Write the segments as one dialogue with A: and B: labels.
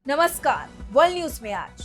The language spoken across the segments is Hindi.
A: नमस्कार, वर्ल्ड न्यूज में आज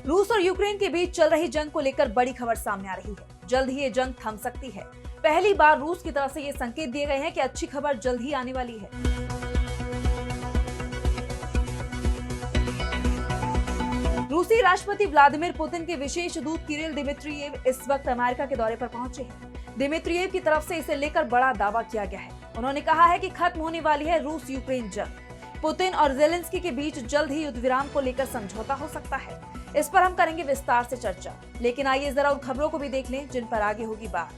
A: रूस और यूक्रेन के बीच चल रही जंग को लेकर बड़ी खबर सामने आ रही है। जल्द ही ये जंग थम सकती है। पहली बार रूस की तरफ से ये संकेत दिए गए हैं कि अच्छी खबर जल्द ही आने वाली है। रूसी राष्ट्रपति व्लादिमीर पुतिन के विशेष दूत किरिल दिमित्रियेव इस वक्त अमेरिका के दौरे पर पहुंचे हैं। दिमित्रियेव की तरफ से इसे लेकर बड़ा दावा किया गया है। उन्होंने कहा है कि खत्म होने वाली है रूस यूक्रेन जंग। पुतिन और जेलेंस्की के बीच जल्द ही युद्ध विराम को लेकर समझौता हो सकता है। इस पर हम करेंगे विस्तार से चर्चा, लेकिन आइए जरा उन खबरों को भी देख लें जिन पर आगे होगी बात।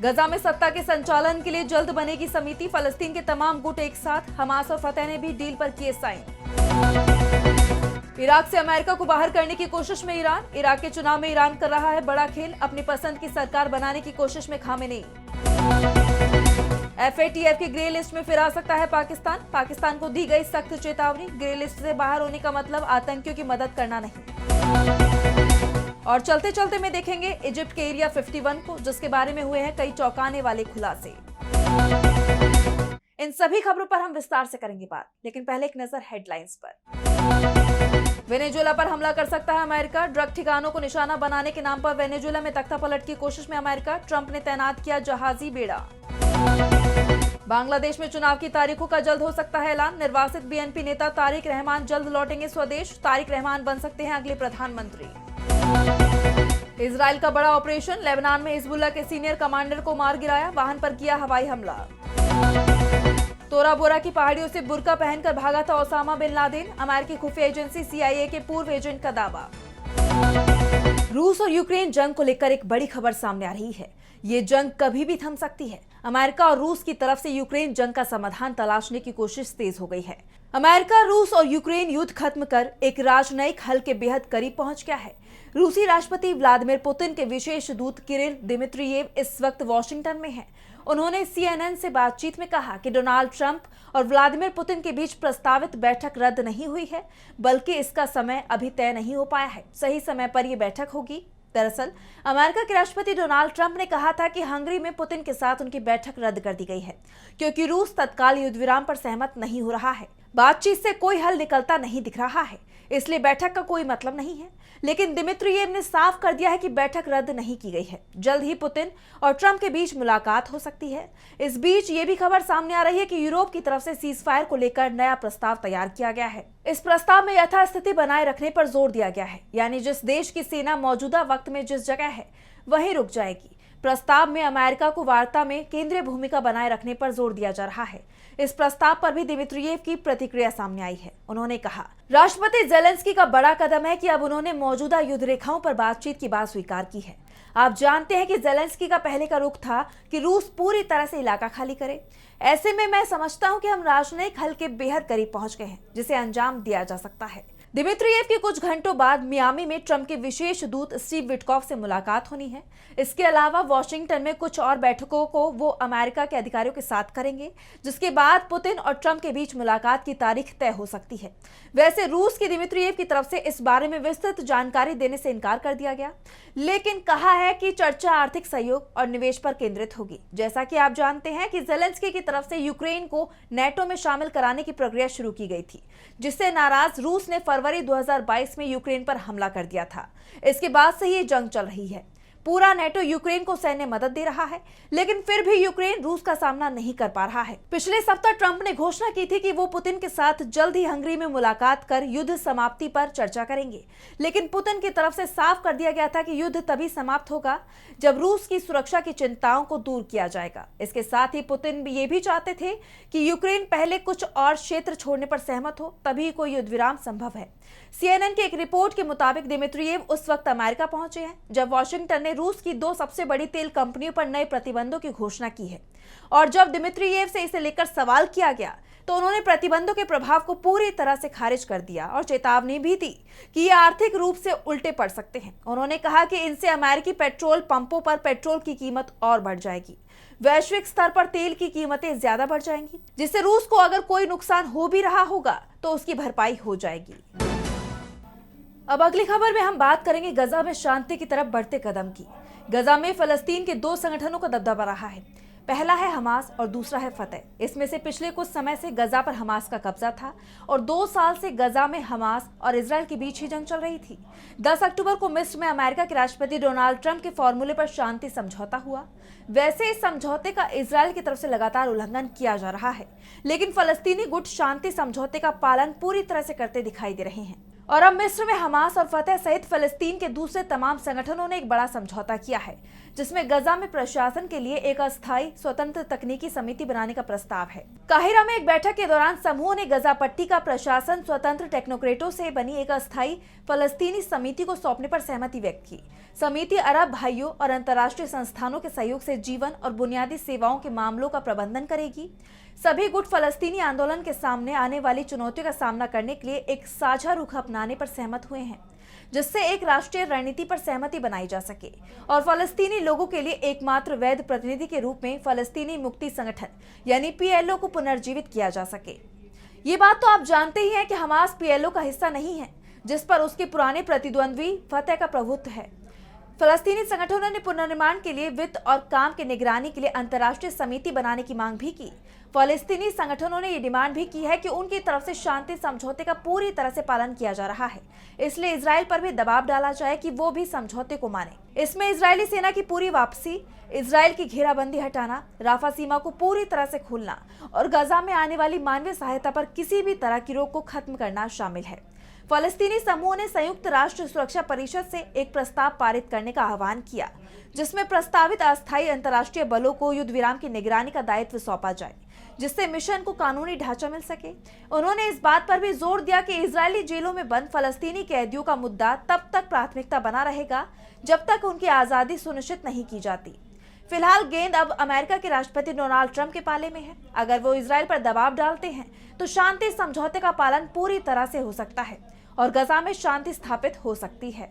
A: गजा में सत्ता के संचालन के लिए जल्द बनेगी समिति। फलस्तीन के तमाम गुट एक साथ। हमास और फतह ने भी डील पर किए साइन। इराक से अमेरिका को बाहर करने की कोशिश में ईरान। इराक के चुनाव में ईरान कर रहा है बड़ा खेल। अपनी पसंद की सरकार बनाने की कोशिश में खामेनेई। FATF की ग्रे लिस्ट में फिर आ सकता है पाकिस्तान। पाकिस्तान को दी गई सख्त चेतावनी। ग्रे लिस्ट से बाहर होने का मतलब आतंकियों की मदद करना नहीं। और चलते चलते में देखेंगे इजिप्ट के एरिया 51 को, जिसके बारे में हुए हैं कई चौंकाने वाले खुलासे। इन सभी खबरों पर हम विस्तार से करेंगे बात, लेकिन पहले एक नजर हेडलाइंस पर। वेनेजुएला पर हमला कर सकता है अमेरिका। ड्रग ठिकानों को निशाना बनाने के नाम पर वेनेजुएला में तख्तापलट की कोशिश में अमेरिका। ट्रंप ने तैनात किया जहाजी बेड़ा। बांग्लादेश में चुनाव की तारीखों का जल्द हो सकता है ऐलान। निर्वासित BNP नेता तारिक रहमान जल्द लौटेंगे स्वदेश। तारिक रहमान बन सकते हैं अगले प्रधानमंत्री। इजराइल का बड़ा ऑपरेशन। लेबनान में हिजबुल्लाह के सीनियर कमांडर को मार गिराया। वाहन पर किया हवाई हमला। तोरा बोरा की पहाड़ियों से बुर्का पहनकर भागा था ओसामा बिन लादेन। अमेरिकी खुफिया एजेंसी CIA के पूर्व एजेंट का दावा। रूस और यूक्रेन जंग को लेकर एक बड़ी खबर सामने आ रही है। ये जंग कभी भी थम सकती है। अमेरिका और रूस की तरफ से यूक्रेन जंग का समाधान तलाशने की कोशिश तेज हो गई है। अमेरिका, रूस और यूक्रेन युद्ध खत्म कर एक राजनयिक हल के बेहद करीब पहुंच गया है। रूसी राष्ट्रपति व्लादिमीर पुतिन के विशेष दूत किरिल दिमित्रियेव इस वक्त वॉशिंगटन में हैं। उन्होंने CNN से बातचीत में कहा कि डोनाल्ड ट्रंप और व्लादिमीर पुतिन के बीच प्रस्तावित बैठक रद्द नहीं हुई है, बल्कि इसका समय अभी तय नहीं हो पाया है। सही समय पर यह बैठक होगी। दरअसल अमेरिका के राष्ट्रपति डोनाल्ड ट्रंप ने कहा था कि हंगरी में पुतिन के साथ उनकी बैठक रद्द कर दी गई है, क्योंकि रूस तत्काल युद्ध विराम पर सहमत नहीं हो रहा है। बातचीत से कोई हल निकलता नहीं दिख रहा है, इसलिए बैठक का कोई मतलब नहीं है। लेकिन दिमित्रियेव ने साफ कर दिया है कि बैठक रद्द नहीं की गई है। जल्द ही पुतिन और ट्रंप के बीच मुलाकात हो सकती है। इस बीच ये भी खबर सामने आ रही है कि यूरोप की तरफ से सीजफायर को लेकर नया प्रस्ताव तैयार किया गया है। इस प्रस्ताव में यथास्थिति बनाए रखने पर जोर दिया गया है, यानी जिस देश की सेना मौजूदा वक्त में जिस जगह है वहीं रुक जाएगी। प्रस्ताव में अमेरिका को वार्ता में केंद्रीय भूमिका बनाए रखने पर जोर दिया जा रहा है। इस प्रस्ताव पर भी दिमित्रियेव की प्रतिक्रिया सामने आई है। उन्होंने कहा, राष्ट्रपति जेलेंस्की का बड़ा कदम है कि अब उन्होंने मौजूदा युद्ध रेखाओं पर बातचीत की बात स्वीकार की है। आप जानते हैं कि जेलेंस्की का पहले का रुख था कि रूस पूरी तरह से इलाका खाली करे। ऐसे में मैं समझता हूं कि हम राजनयिक हल के बेहद करीब पहुंच गए हैं, जिसे अंजाम दिया जा सकता है। दिमित्रियेव की कुछ घंटों बाद मियामी में ट्रंप के विशेष दूत स्टीव विटकॉफ से मुलाकात होनी है। इसके अलावा वॉशिंगटन में कुछ और बैठकों को वो अमेरिका के अधिकारियों के साथ करेंगे, जिसके बाद पुतिन और ट्रंप के बीच मुलाकात की तारीख तय हो सकती है। वैसे रूस की दिमित्रियेव की तरफ से इस बारे में विस्तृत जानकारी देने से इनकार कर दिया गया, लेकिन कहा है कि चर्चा आर्थिक सहयोग और निवेश पर केंद्रित होगी। जैसा कि आप जानते हैं कि जेलेंस्की की तरफ से यूक्रेन को नेटो में शामिल कराने की प्रक्रिया शुरू की गई थी, जिससे नाराज रूस ने फरवरी 2022 में यूक्रेन पर हमला कर दिया था। इसके बाद से ये जंग चल रही है। पूरा नेटो यूक्रेन को सैन्य मदद दे रहा है, लेकिन फिर भी यूक्रेन रूस का सामना नहीं कर पा रहा है। पिछले सप्ताह ट्रंप ने घोषणा की थी कि वो पुतिन के साथ जल्द ही हंगरी में मुलाकात कर युद्ध समाप्ति पर चर्चा करेंगे, लेकिन पुतिन की तरफ से साफ कर दिया गया था कि युद्ध तभी समाप्त होगा जब रूस की सुरक्षा की चिंताओं को दूर किया जाएगा। इसके साथ ही पुतिन ये भी चाहते थे कि यूक्रेन पहले कुछ और क्षेत्र छोड़ने पर सहमत हो, तभी कोई युद्ध विराम संभव है। CNN की एक रिपोर्ट के मुताबिक दिमित्रियेव उस वक्त अमेरिका पहुंचे हैं जब वॉशिंगटन ने रूस की 2 सबसे बड़ी तेल कंपनियों पर नए प्रतिबंधों की घोषणा की है। और जब दिमित्रियेव से इसे लेकर सवाल किया गया तो उन्होंने प्रतिबंधों के प्रभाव को पूरी तरह से खारिज कर दिया और चेतावनी भी दी कि ये आर्थिक रूप से उल्टे पड़ सकते हैं। उन्होंने कहा कि इनसे अमेरिकी पेट्रोल पंपों पर पेट्रोल की कीमत और बढ़ जाएगी। वैश्विक स्तर पर तेल की कीमतें ज्यादा बढ़ जाएंगी, जिससे रूस को अगर कोई नुकसान हो भी रहा होगा तो उसकी भरपाई हो जाएगी। अब अगली खबर में हम बात करेंगे गजा में शांति की तरफ बढ़ते कदम की। गजा में फलस्तीन के 2 संगठनों का दबदबा रहा है। पहला है हमास और दूसरा है फतह। इसमें से पिछले कुछ समय से गजा पर हमास का कब्जा था और 2 साल से गजा में हमास और इजराइल के बीच ही जंग चल रही थी। 10 अक्टूबर को मिस्र में अमेरिका के राष्ट्रपति डोनाल्ड ट्रंप के फॉर्मूले पर शांति समझौता हुआ। वैसे इस समझौते का इजराइल की तरफ से लगातार उल्लंघन किया जा रहा है, लेकिन फलस्तीनी गुट शांति समझौते का पालन पूरी तरह से करते दिखाई दे रहे हैं। और अब मिस्र में हमास और फतह सहित फलस्तीन के दूसरे तमाम संगठनों ने एक बड़ा समझौता किया है, जिसमें गजा में प्रशासन के लिए एक अस्थायी स्वतंत्र तकनीकी समिति बनाने का प्रस्ताव है। काहिरा में एक बैठक के दौरान समूह ने गजा पट्टी का प्रशासन स्वतंत्र टेक्नोक्रेटों से बनी एक अस्थायी फलस्तीनी समिति को सौंपने पर सहमति व्यक्त की। समिति अरब भाइयों और अंतर्राष्ट्रीय संस्थानों के सहयोग से जीवन और बुनियादी सेवाओं के मामलों का प्रबंधन करेगी। सभी गुट फलस्तीनी आंदोलन के सामने आने वाली चुनौतियों का सामना करने के लिए एक साझा रुख अपनाने पर सहमत हुए हैं, जिससे एक राष्ट्रीय रणनीति पर सहमति बनाई जा सके और फलस्तीनी लोगों के लिए एकमात्र वैध प्रतिनिधि के रूप में फलस्तीनी मुक्ति संगठन यानी PLO को पुनर्जीवित किया जा सके। ये बात तो आप जानते ही हैं कि हमास PLO का हिस्सा नहीं है, जिस पर उसके पुराने प्रतिद्वंद्वी फतह का प्रभुत्व है। फलस्तीनी संगठनों ने पुनर्निर्माण के लिए वित्त और काम की निगरानी के लिए अंतर्राष्ट्रीय समिति बनाने की मांग भी की। फलस्तीनी संगठनों ने ये डिमांड भी की है कि उनकी तरफ से शांति समझौते का पूरी तरह से पालन किया जा रहा है, इसलिए इजराइल पर भी दबाव डाला जाए कि वो भी समझौते को माने। इसमें इजरायली सेना की पूरी वापसी, इजराइल की घेराबंदी हटाना, राफा सीमा को पूरी तरह से खोलना और गजा में आने वाली मानवीय सहायता पर किसी भी तरह की रोक को खत्म करना शामिल है। फलस्तीनी समूह ने संयुक्त राष्ट्र सुरक्षा परिषद से एक प्रस्ताव पारित करने का आह्वान किया, जिसमें प्रस्तावित अस्थायी अंतर्राष्ट्रीय बलों को युद्ध विराम की निगरानी का दायित्व सौंपा जाए, जिससे मिशन को कानूनी ढांचा मिल सके। उन्होंने इस बात पर भी जोर दिया कि इजरायली जेलों में बंद फलस्तीनी कैदियों का मुद्दा तब तक प्राथमिकता बना रहेगा जब तक उनकी आजादी सुनिश्चित नहीं की जाती। फिलहाल गेंद अब अमेरिका के राष्ट्रपति डोनाल्ड ट्रंप के पाले में है। अगर वो इजराइल पर दबाव डालते हैं तो शांति समझौते का पालन पूरी तरह से हो सकता है और गजा में शांति स्थापित हो सकती है।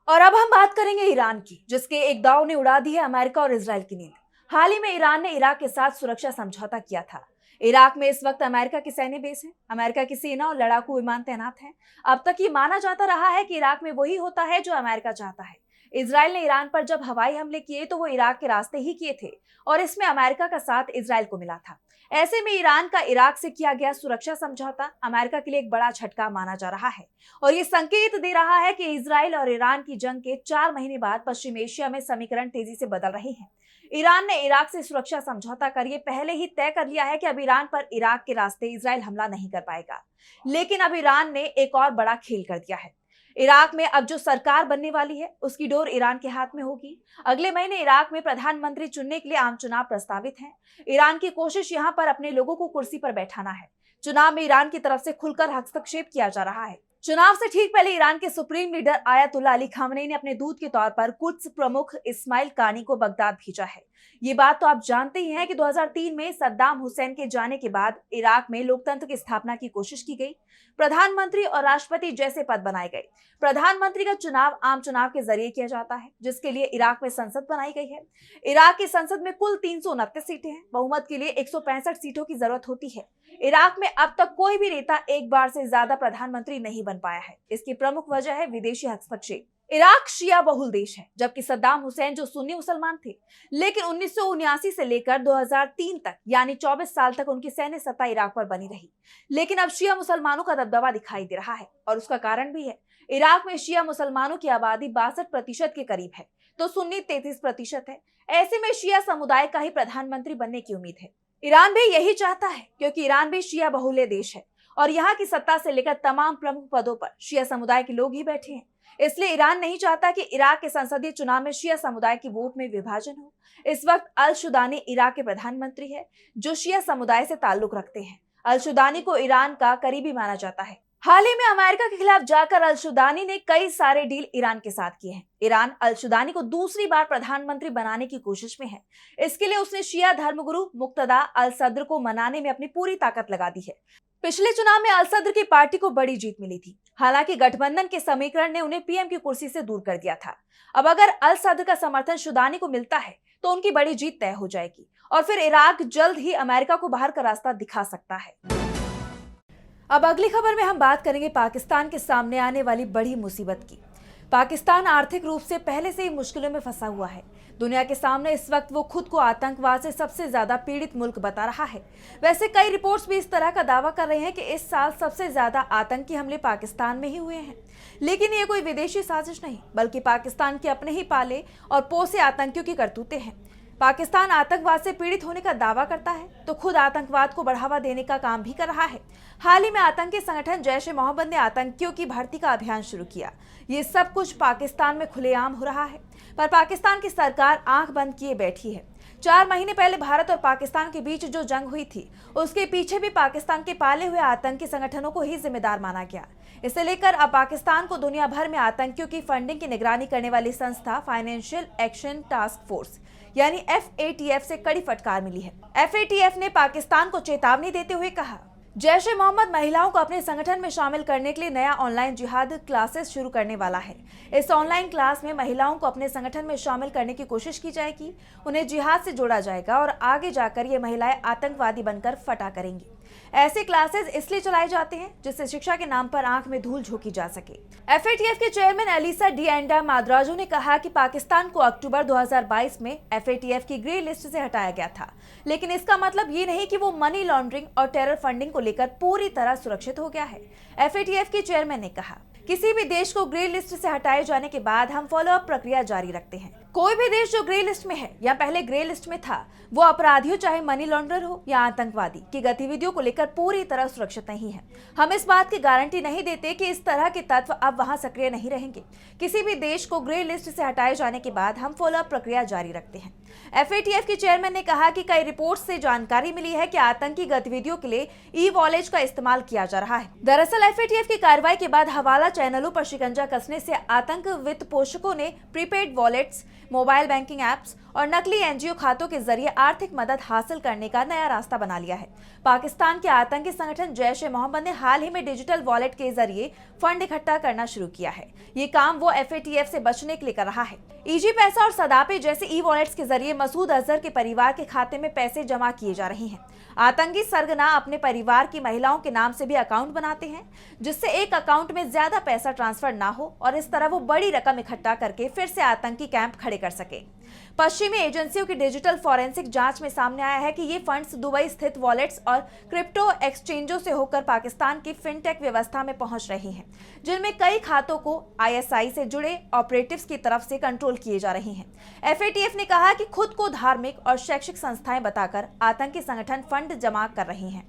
A: और अब हम बात करेंगे ईरान की, जिसके एक दाव ने उड़ा दी है अमेरिका और इजराइल की नींद। हाल ही में ईरान ने इराक के साथ सुरक्षा समझौता किया था। इराक में इस वक्त अमेरिका की सैन्य बेस है, अमेरिका की सेना और लड़ाकू विमान तैनात हैं। अब तक ये माना जाता रहा है कि इराक में वही होता है जो अमेरिका चाहता है। इजराइल ने ईरान पर जब हवाई हमले किए तो वो इराक के रास्ते ही किए थे और इसमें अमेरिका का साथ इजराइल को मिला था। ऐसे में ईरान का इराक से किया गया सुरक्षा समझौता अमेरिका के लिए एक बड़ा झटका माना जा रहा है और ये संकेत दे रहा है कि इजराइल और ईरान की जंग के 4 महीने बाद पश्चिम एशिया में समीकरण तेजी से बदल रहे हैं। ईरान ने इराक से सुरक्षा समझौता कर ये पहले ही तय कर लिया है कि अब ईरान पर इराक के रास्ते इजराइल हमला नहीं कर पाएगा, लेकिन अब ईरान ने एक और बड़ा खेल कर दिया है। इराक में अब जो सरकार बनने वाली है उसकी डोर ईरान के हाथ में होगी। अगले महीने इराक में प्रधानमंत्री चुनने के लिए आम चुनाव प्रस्तावित हैं। ईरान की कोशिश यहां पर अपने लोगों को कुर्सी पर बैठाना है। चुनाव में ईरान की तरफ से खुलकर हस्तक्षेप किया जा रहा है। चुनाव से ठीक पहले ईरान के supreme leader ayatollah Ali Khamenei ने अपने दूत के तौर पर कुद्स प्रमुख इस्माइल कानी को बगदाद भेजा है। ये बात तो आप जानते ही हैं कि 2003 में सद्दाम हुसैन के जाने के बाद इराक में लोकतंत्र की स्थापना की कोशिश की गई। प्रधानमंत्री और राष्ट्रपति जैसे पद बनाए गए। प्रधानमंत्री का चुनाव आम चुनाव के जरिए किया जाता है, जिसके लिए इराक में संसद बनाई गई है। इराक की संसद में कुल 329 सीटें हैं। बहुमत के लिए 165 सीटों की जरूरत होती है। इराक में अब तक कोई भी नेता एक बार से ज्यादा प्रधानमंत्री नहीं बन पाया है। इसकी प्रमुख वजह है विदेशी हस्तक्षेप। इराक शिया बहुल देश है, जबकि सद्दाम हुसैन जो सुन्नी मुसलमान थे, लेकिन 1979 से लेकर 2003 तक यानी 24 साल तक उनकी सैन्य सत्ता इराक पर बनी रही। लेकिन अब शिया मुसलमानों का दबदबा दिखाई दे रहा है और उसका कारण भी है। इराक में शिया मुसलमानों की आबादी 62% के करीब है, तो सुन्नी 33% है। ऐसे में शिया समुदाय का ही प्रधानमंत्री बनने की उम्मीद है। ईरान भी यही चाहता है, क्योंकि ईरान भी शिया बहुल्य देश है और यहाँ की सत्ता से लेकर तमाम प्रमुख पदों पर शिया समुदाय के लोग ही बैठे हैं। इसलिए ईरान नहीं चाहता कि इराक के संसदीय चुनाव में शिया समुदाय की वोट में विभाजन हो। इस वक्त अल शुदानी इराक के प्रधानमंत्री है, जो शिया समुदाय से ताल्लुक रखते हैं। अल शुदानी को ईरान का करीबी माना जाता है। हाल ही में अमेरिका के खिलाफ जाकर अल शुदानी ने कई सारे डील ईरान के साथ किए हैं। ईरान अल शुदानी को दूसरी बार प्रधानमंत्री बनाने की कोशिश में है। इसके लिए उसने शिया धर्मगुरु मुक्तदा अल सद्र को मनाने में अपनी पूरी ताकत लगा दी है। पिछले चुनाव में अल सद्र की पार्टी को बड़ी जीत मिली थी। हालांकि गठबंधन के समीकरण ने उन्हें पीएम की कुर्सी से दूर कर दिया था। अब अगर अल सद्र का समर्थन शुदानी को मिलता है तो उनकी बड़ी जीत तय हो जाएगी और फिर इराक जल्द ही अमेरिका को बाहर का रास्ता दिखा सकता है। अब अगली खबर में हम बात करेंगे पाकिस्तान के सामने आने वाली बड़ी मुसीबत की। पाकिस्तान आर्थिक रूप से पहले से ही मुश्किलों में फंसा हुआ है। दुनिया के सामने इस वक्त वो खुद को आतंकवाद से सबसे ज्यादा पीड़ित मुल्क बता रहा है। वैसे कई रिपोर्ट्स भी इस तरह का दावा कर रहे हैं कि इस साल सबसे ज्यादा आतंकी हमले पाकिस्तान में ही हुए हैं। लेकिन ये कोई विदेशी साजिश नहीं, बल्कि पाकिस्तान के अपने ही पाले और पोसे आतंकियों की करतूतें हैं। पाकिस्तान आतंकवाद से पीड़ित होने का दावा करता है तो खुद आतंकवाद को बढ़ावा देने का काम भी कर रहा है। हाल ही में आतंकी संगठन जैश ए मोहम्मद ने आतंकियों की भर्ती का अभियान शुरू किया। ये सब कुछ पाकिस्तान में खुलेआम हो रहा है, पर पाकिस्तान की सरकार आंख बंद किए बैठी है। 4 महीने पहले भारत और पाकिस्तान के बीच जो जंग हुई थी, उसके पीछे भी पाकिस्तान के पाले हुए आतंकी संगठनों को ही जिम्मेदार माना गया। इसे लेकर अब पाकिस्तान को दुनिया भर में आतंकियों की फंडिंग की निगरानी करने वाली संस्था फाइनेंशियल एक्शन टास्क फोर्स यानी FATF से कड़ी फटकार मिली है। FATF ने पाकिस्तान को चेतावनी देते हुए कहा, जैश ए मोहम्मद महिलाओं को अपने संगठन में शामिल करने के लिए नया ऑनलाइन जिहाद क्लासेस शुरू करने वाला है। इस ऑनलाइन क्लास में महिलाओं को अपने संगठन में शामिल करने की कोशिश की जाएगी, उन्हें जिहाद से जोड़ा जाएगा और आगे जाकर ये महिलाएं आतंकवादी बनकर फटा करेंगी। ऐसे क्लासेस इसलिए चलाए जाते हैं जिससे शिक्षा के नाम पर आंख में धूल झोंकी जा सके। FATF के चेयरमैन एलिसा डी एंडा माद्राजो ने कहा कि पाकिस्तान को अक्टूबर 2022 में FATF की ग्रे लिस्ट से हटाया गया था, लेकिन इसका मतलब ये नहीं कि वो मनी लॉन्ड्रिंग और टेरर फंडिंग को लेकर पूरी तरह सुरक्षित हो गया है। FATF के चेयरमैन ने कहा, किसी भी देश को ग्रे लिस्ट से हटाए जाने के बाद हम फॉलोअप प्रक्रिया जारी रखते हैं। कोई भी देश जो ग्रे लिस्ट में है या पहले ग्रे लिस्ट में था, वो अपराधियों चाहे मनी लॉन्ड्रर हो या आतंकवादी की गतिविधियों को लेकर पूरी तरह सुरक्षित नहीं है। हम इस बात की गारंटी नहीं देते कि इस तरह के तत्व अब वहां सक्रिय नहीं रहेंगे। किसी भी देश को ग्रे लिस्ट से हटाए जाने के बाद हम फॉलोअप प्रक्रिया जारी रखते हैं। FATF के चेयरमैन ने कहा कि कई रिपोर्ट से जानकारी मिली है कि आतंकी गतिविधियों के लिए ई-वॉलेट का इस्तेमाल किया जा रहा है। दरअसल FATF की कार्रवाई के बाद हवाला चैनलों पर शिकंजा कसने से आतंक वित्त पोषकों ने prepaid wallets, mobile banking apps और नकली NGO खातों के जरिए आर्थिक मदद हासिल करने का नया रास्ता बना लिया है। पाकिस्तान के आतंकी संगठन जैश ए मोहम्मद ने हाल ही में डिजिटल वॉलेट के जरिए फंड इकट्ठा करना शुरू किया है। ये काम वो FATF से बचने के लिए कर रहा है। ईजी पैसा और सदापे जैसे ई-वॉलेट्स के जरिए मसूद अजहर के परिवार के खाते में पैसे जमा किए जा रहे हैं। आतंकी सरगना अपने परिवार की महिलाओं के नाम से भी अकाउंट बनाते हैं, जिससे एक अकाउंट में ज्यादा पैसा ट्रांसफर ना हो और इस तरह वो बड़ी रकम इकट्ठा करके फिर से आतंकी कैंप खड़े कर सके। पश्चिमी एजेंसियों की डिजिटल फॉरेंसिक जांच में सामने आया है कि ये फंड्स दुबई स्थित वॉलेट्स और क्रिप्टो एक्सचेंजों से होकर पाकिस्तान की फिनटेक व्यवस्था में पहुंच रही हैं, जिनमें कई खातों को ISI से जुड़े ऑपरेटिव्स की तरफ से कंट्रोल किए जा रहे हैं। FATF ने कहा कि खुद को धार्मिक और शैक्षिक संस्थाएं बताकर आतंकी संगठन फंड जमा कर रही हैं।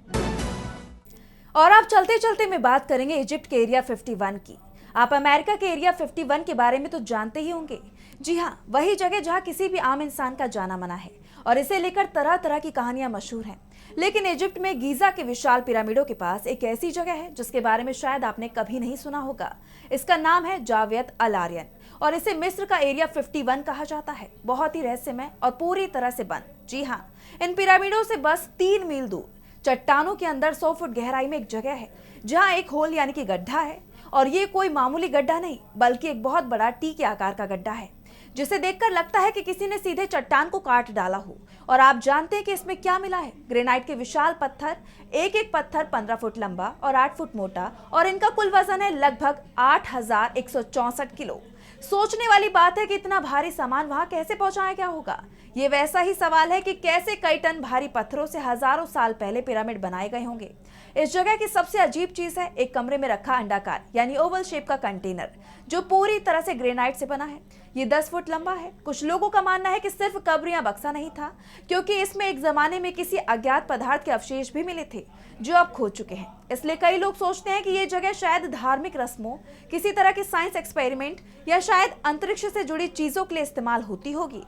A: और आप चलते चलते में बात करेंगे इजिप्ट के एरिया 51 की। आप अमेरिका के एरिया 51 के बारे में तो जानते ही होंगे। जी हाँ, वही जगह जहाँ किसी भी आम इंसान का जाना मना है और इसे लेकर तरह तरह की कहानियां मशहूर हैं। लेकिन इजिप्ट में गीजा के विशाल पिरामिडों के पास एक ऐसी जगह है जिसके बारे में शायद आपने कभी नहीं सुना होगा। इसका नाम है जावियत अल आर्यन और इसे मिस्र का एरिया 51 कहा जाता है। बहुत ही रहस्यमय और पूरी तरह से बंद। जी हाँ, इन पिरामिडों से बस 3 मील दूर चट्टानों के अंदर 100 फुट गहराई में एक जगह है जहाँ एक होल यानी कि गड्ढा है। और ये कोई मामूली गड्ढा नहीं, बल्कि एक बहुत बड़ा टी के आकार का गड्ढा है, जिसे देखकर लगता है कि किसी ने सीधे चट्टान को काट डाला हो। और आप जानते हैं कि इसमें क्या मिला है? ग्रेनाइट के विशाल पत्थर। एक एक पत्थर 15 फुट लंबा और 8 फुट मोटा और इनका कुल वजन है लगभग 8164 किलो। सोचने वाली बात है कि इतना भारी सामान वहां कैसे पहुंचाया गया होगा। ये वैसा ही सवाल है कि कैसे कई टन भारी पत्थरों से हजारों साल पहले पिरामिड बनाए गए होंगे। इस जगह की सबसे अजीब चीज है एक कमरे में रखा अंडाकार यानी ओवल शेप का कंटेनर, जो पूरी तरह से ग्रेनाइट से बना है। ये 10 फुट लंबा है। कुछ लोगों का मानना है कि सिर्फ कब्र या बक्सा नहीं था, क्योंकि इसमें एक जमाने में किसी अज्ञात पदार्थ के अवशेष भी मिले थे जो अब खो चुके हैं। इसलिए कई लोग सोचते हैं कि ये जगह शायद धार्मिक रस्मों, किसी तरह के साइंस एक्सपेरिमेंट या शायद अंतरिक्ष से जुड़ी चीजों के लिए इस्तेमाल होती होगी।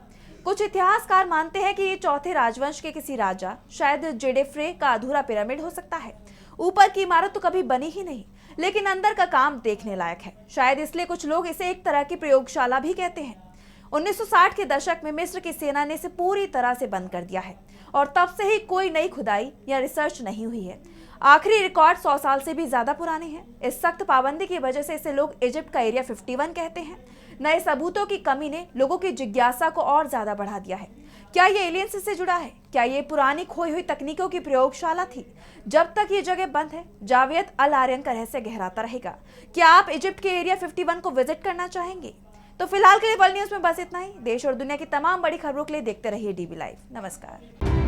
A: कुछ इतिहासकार मानते हैं कि ये चौथे राजवंश के किसी राजा, शायद जेडेफ्रे का अधूरा पिरामिड हो सकता है। ऊपर की इमारत तो कभी बनी ही नहीं, लेकिन अंदर का काम देखने लायक है। शायद इसलिए कुछ लोग इसे एक तरह की प्रयोगशाला भी कहते हैं। 1960 के दशक में मिस्र की सेना ने इसे पूरी तरह से बंद कर दिया है और तब से ही कोई नई खुदाई या रिसर्च नहीं हुई है। आखिरी रिकॉर्ड 100 साल से भी ज्यादा पुराने हैं। इस सख्त पाबंदी की वजह से इसे लोग इजिप्ट का एरिया 51 कहते हैं। नए सबूतों की कमी ने लोगों की जिज्ञासा को और ज्यादा बढ़ा दिया है, क्या ये एलियंस से जुड़ा है? क्या ये पुरानी खोई हुई तकनीकों की प्रयोगशाला थी? जब तक ये जगह बंद है, जावेद अल आर्यन का रहस्य गहराता रहेगा। क्या आप इजिप्ट के एरिया 51 को विजिट करना चाहेंगे? तो फिलहाल के लिए वर्ल्ड न्यूज में बस इतना ही। देश और दुनिया की तमाम बड़ी खबरों के लिए देखते रहिए डीबी लाइव। नमस्कार।